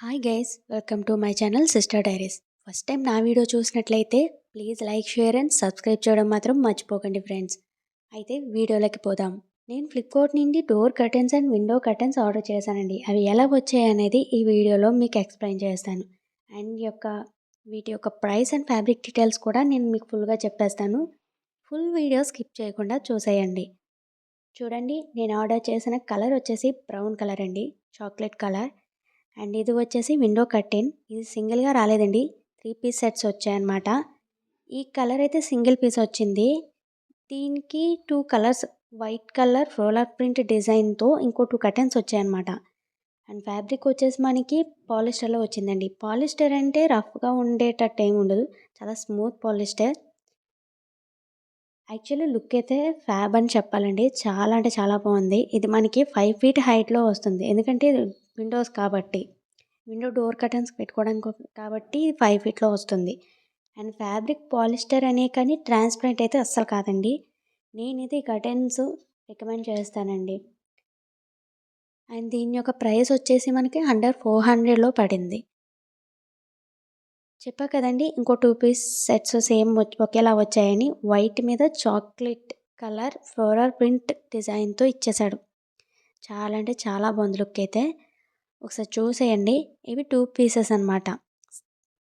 Hi guys, welcome to my channel sister diaries. First time నా video చూసినట్లయితే please like, share and subscribe చేయడం మాత్రం మర్చిపోకండి friends. అయితే వీడియోలోకి పోదాం. నేను ఫ్లిప్కార్ట్ నుండి door curtains and window curtains order చేశానండి. అవి ఎలా వచ్చాయి అనేది ఈ వీడియోలో మీకు ఎక్స్ప్లెయిన్ చేస్తాను. అండ్ వీటి యొక్క ప్రైస్ అండ్ ఫ్యాబ్రిక్ డీటెయిల్స్ కూడా నేను మీకు ఫుల్గా చెప్పేస్తాను. ఫుల్ వీడియో స్కిప్ చేయకుండా చూసేయండి. చూడండి, నేను ఆర్డర్ చేసిన కలర్ వచ్చేసి బ్రౌన్ కలర్ అండి, చాక్లెట్ కలర్. అండ్ ఇది వచ్చేసి విండో కర్టెన్. ఇది సింగిల్గా రాలేదండి, 3 పీస్ సెట్స్ వచ్చాయన్నమాట. ఈ కలర్ అయితే సింగిల్ పీస్ వచ్చింది. దీనికి 2 colours, white colour roller print డిజైన్తో ఇంకో 2 కర్టెన్స్ వచ్చాయన్నమాట. అండ్ ఫ్యాబ్రిక్ వచ్చేసి మనకి పాలిస్టర్లో వచ్చిందండి. పాలిస్టర్ అంటే రఫ్గా ఉండేటట్టు ఏమి ఉండదు, చాలా స్మూత్ పాలిస్టర్. యాక్చువల్లీ లుక్ అయితే ఫ్యాబ్ అని చెప్పాలండి, చాలా అంటే చాలా బాగుంది. ఇది మనకి 5 ఫీట్ హైట్లో వస్తుంది, ఎందుకంటే విండోస్ కాబట్టి, విండో డోర్ కర్టన్స్ పెట్టుకోవడానికి కాబట్టి 5 ఫీట్లో వస్తుంది. అండ్ ఫ్యాబ్రిక్ పాలిస్టర్ అనే కానీ ట్రాన్స్పరెంట్ అయితే అస్సలు కాదండి. నేనైతే ఈ కర్టన్స్ రికమెండ్ చేస్తానండి. అండ్ దీని యొక్క ప్రైస్ వచ్చేసి మనకి అండర్ 400లో పడింది. చెప్పా కదండి, ఇంకో 2 పీస్ సెట్స్ సేమ్ ఒకేలా వచ్చాయని. వైట్ మీద చాక్లెట్ కలర్ ఫ్లోరల్ ప్రింట్ డిజైన్తో ఇచ్చేసాడు. చాలా అంటే చాలా బాగుంది లుక్ అయితే. ఒకసారి చూసేయండి. ఇవి 2 పీసెస్ అనమాట.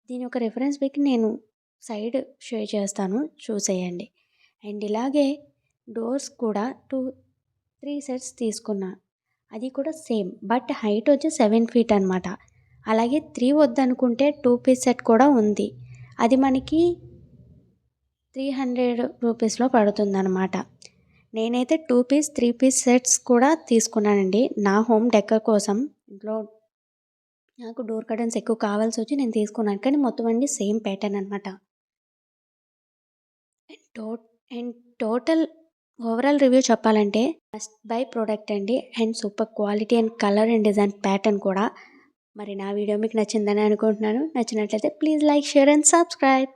దీని యొక్క రిఫరెన్స్ పిక్ నేను సైడ్ షేర్ చేస్తాను, చూసేయండి. అండ్ ఇలాగే డోర్స్ కూడా 3 సెట్స్ తీసుకున్నా. అది కూడా సేమ్, బట్ హైట్ వచ్చి 7 ఫీట్ అనమాట. అలాగే 3 వద్దనుకుంటే 2 పీస్ సెట్ కూడా ఉంది. అది మనకి 300 రూపీస్లో పడుతుందన్నమాట. నేనైతే 2 పీస్ 3 పీస్ సెట్స్ కూడా తీసుకున్నానండి నా హోమ్ డెకర్ కోసం. ఇంట్లో నాకు డోర్ కర్టన్స్ ఎక్కువ కావాల్సి వచ్చి నేను తీసుకున్నాను, కానీ మొత్తం అన్నీ సేమ్ ప్యాటర్న్ అనమాట. అండ్ టోటల్ ఓవరాల్ రివ్యూ చెప్పాలంటే మస్ట్ బై ప్రోడక్ట్ అండి. And super quality and colour and design pattern కూడా. మరి నా వీడియో మీకు నచ్చిందని అనుకుంటున్నాను. నచ్చినట్లయితే please like, share and subscribe.